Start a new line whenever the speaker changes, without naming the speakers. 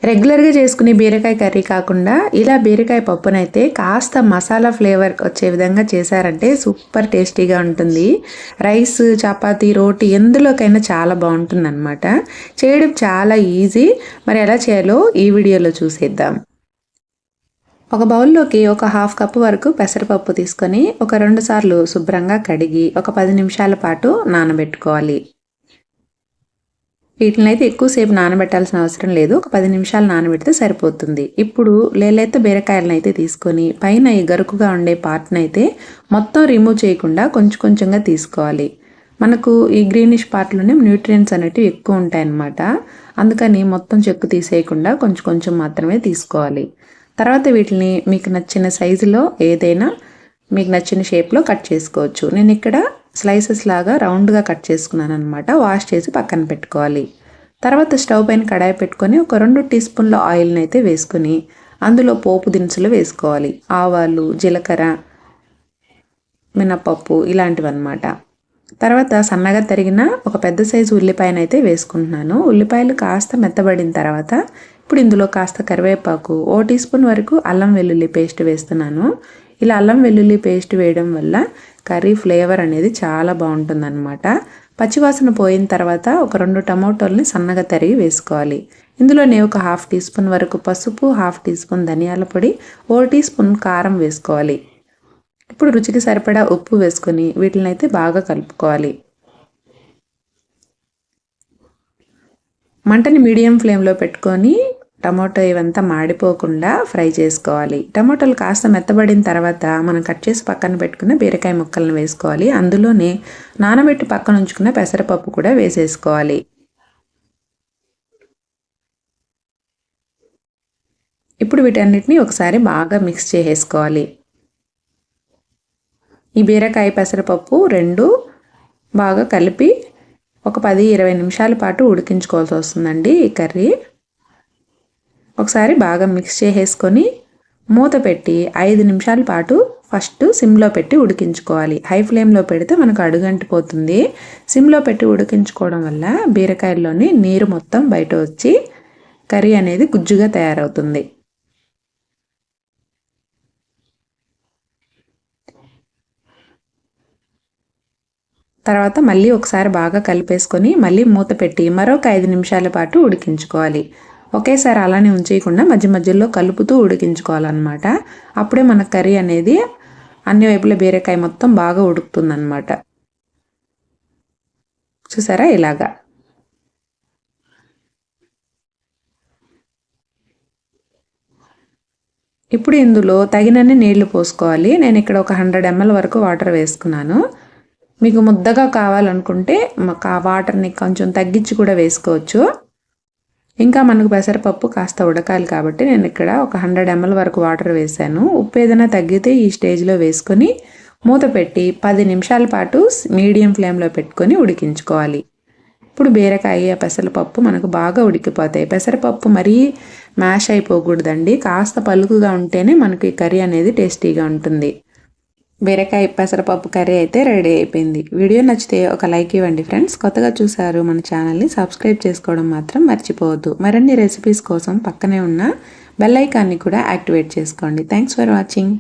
రెగ్యులర్గా చేసుకునే బీరకాయ కర్రీ కాకుండా ఇలా బీరకాయ పప్పునైతే కాస్త మసాలా ఫ్లేవర్ వచ్చే విధంగా చేశారంటే సూపర్ టేస్టీగా ఉంటుంది. రైస్, చపాతీ, రోటీ ఎందులోకైనా చాలా బాగుంటుంది అనమాట. చేయడం చాలా ఈజీ. మరి ఎలా చేయాలో ఈ వీడియోలో చూసేద్దాం. ఒక బౌల్లోకి ఒక హాఫ్ కప్పు వరకు పెసరపప్పు తీసుకొని ఒక 2 సార్లు శుభ్రంగా కడిగి ఒక 10 నిమిషాల పాటు నానబెట్టుకోవాలి. వీటిని అయితే ఎక్కువసేపు నానబెట్టాల్సిన అవసరం లేదు. ఒక 10 నిమిషాలు నానబెడితే సరిపోతుంది. ఇప్పుడు లేలేత బీరకాయలను అయితే తీసుకొని పైన ఈ గరుకుగా ఉండే పార్ట్ని అయితే మొత్తం రిమూవ్ చేయకుండా కొంచెం కొంచెంగా తీసుకోవాలి. మనకు ఈ గ్రీనిష్ పార్ట్లోనే న్యూట్రియంట్స్ అనేటివి ఎక్కువ ఉంటాయన్నమాట. అందుకని మొత్తం చెక్కు తీసేయకుండా కొంచెం కొంచెం మాత్రమే తీసుకోవాలి. తర్వాత వీటిని మీకు నచ్చిన సైజులో ఏదైనా మీకు నచ్చిన షేప్లో కట్ చేసుకోవచ్చు. నేను ఇక్కడ స్లైసెస్ లాగా రౌండ్గా కట్ చేసుకున్నాను అనమాట. వాష్ చేసి పక్కన పెట్టుకోవాలి. తర్వాత స్టవ్ పైన కడాయి పెట్టుకొని ఒక 2 టీ స్పూన్ల ఆయిల్ని అయితే వేసుకొని అందులో పోపు దినుసులు వేసుకోవాలి. ఆవాలు, జీలకర్ర, మినపప్పు ఇలాంటివి అనమాట. తర్వాత సన్నగా తరిగిన ఒక పెద్ద సైజు ఉల్లిపాయను అయితే వేసుకుంటున్నాను. ఉల్లిపాయలు కాస్త మెత్తబడిన తర్వాత ఇప్పుడు ఇందులో కాస్త కరివేపాకు, 1 టీ స్పూన్ వరకు అల్లం వెల్లుల్లి పేస్ట్ వేస్తున్నాను. ఇలా అల్లం వెల్లుల్లి పేస్ట్ వేయడం వల్ల కర్రీ ఫ్లేవర్ అనేది చాలా బాగుంటుందన్నమాట. పచ్చివాసన పోయిన తర్వాత ఒక 2 టమోటాలని సన్నగా తరిగి వేసుకోవాలి. ఇందులోనే ఒక హాఫ్ టీ స్పూన్ వరకు పసుపు, హాఫ్ టీ స్పూన్ ధనియాల పొడి, 1 టీ స్పూన్ కారం వేసుకోవాలి. ఇప్పుడు రుచికి సరిపడా ఉప్పు వేసుకొని వీటిని అయితే బాగా కలుపుకోవాలి. మంటని మీడియం ఫ్లేమ్లో పెట్టుకొని టమాటో ఇవంతా మాడిపోకుండా ఫ్రై చేసుకోవాలి. టమాటోలు కాస్త మెత్తబడిన తర్వాత మనం కట్ చేసి పక్కన పెట్టుకున్న బీరకాయ ముక్కలను వేసుకోవాలి. అందులోనే నానబెట్టి పక్కన ఉంచుకున్న పెసరపప్పు కూడా వేసేసుకోవాలి. ఇప్పుడు వీటన్నిటిని ఒకసారి బాగా మిక్స్ చేసేసుకోవాలి. ఈ బీరకాయ పెసరపప్పు 2 బాగా కలిపి ఒక 10-20 నిమిషాల పాటు ఉడికించుకోవాల్సి వస్తుందండి ఈ కర్రీ. ఒకసారి బాగా మిక్స్ చేసేసుకొని మూత పెట్టి 5 నిమిషాల పాటు ఫస్ట్ సిమ్లో పెట్టి ఉడికించుకోవాలి. హై ఫ్లేమ్లో పెడితే మనకు అడుగంటిపోతుంది. సిమ్లో పెట్టి ఉడికించుకోవడం వల్ల బీరకాయల్లోని నీరు మొత్తం బయట వచ్చి కర్రీ అనేది గుజ్జుగా తయారవుతుంది. తర్వాత మళ్ళీ ఒకసారి బాగా కలిపేసుకొని మళ్ళీ మూత పెట్టి మరొక 5 నిమిషాల పాటు ఉడికించుకోవాలి. ఒకేసారి అలానే ఉంచేయకుండా మధ్య మధ్యలో కలుపుతూ ఉడికించుకోవాలన్నమాట. అప్పుడే మన కర్రీ అనేది అన్ని వైపుల బీరకాయ మొత్తం బాగా ఉడుకుతుందన్నమాట. చూసారా ఇలాగా. ఇప్పుడు ఇందులో తగినన్ని నీళ్లు పోసుకోవాలి. నేను ఇక్కడ ఒక 100 ml వరకు వాటర్ వేసుకున్నాను. మీకు ముద్దగా కావాలనుకుంటే వాటర్ని కొంచెం తగ్గించి కూడా వేసుకోవచ్చు. ఇంకా మనకు పెసరపప్పు కాస్త ఉడకాలి కాబట్టి నేను ఇక్కడ ఒక 100 ml వరకు వాటర్ వేసాను. ఉప్పు ఏదైనా తగ్గితే ఈ స్టేజ్లో వేసుకొని మూత పెట్టి 10 నిమిషాల పాటు మీడియం ఫ్లేమ్లో పెట్టుకొని ఉడికించుకోవాలి. ఇప్పుడు బీరకాయ, పెసరపప్పు మనకు బాగా ఉడికిపోతాయి. పెసరపప్పు మరీ మ్యాష్ అయిపోకూడదండి. కాస్త పలుకుగా ఉంటేనే మనకి కర్రీ అనేది టేస్టీగా ఉంటుంది. బీరకాయ పెసరపప్పు కర్రీ అయితే రెడీ అయిపోయింది. వీడియో నచ్చితే ఒక లైక్ ఇవ్వండి ఫ్రెండ్స్. కొత్తగా చూసారు మన ఛానల్ని సబ్స్క్రైబ్ చేసుకోవడం మాత్రం మర్చిపోవద్దు. మరిన్ని రెసిపీస్ కోసం పక్కనే ఉన్న బెల్ ఐకాన్ని కూడా యాక్టివేట్ చేసుకోండి. Thanks for watching.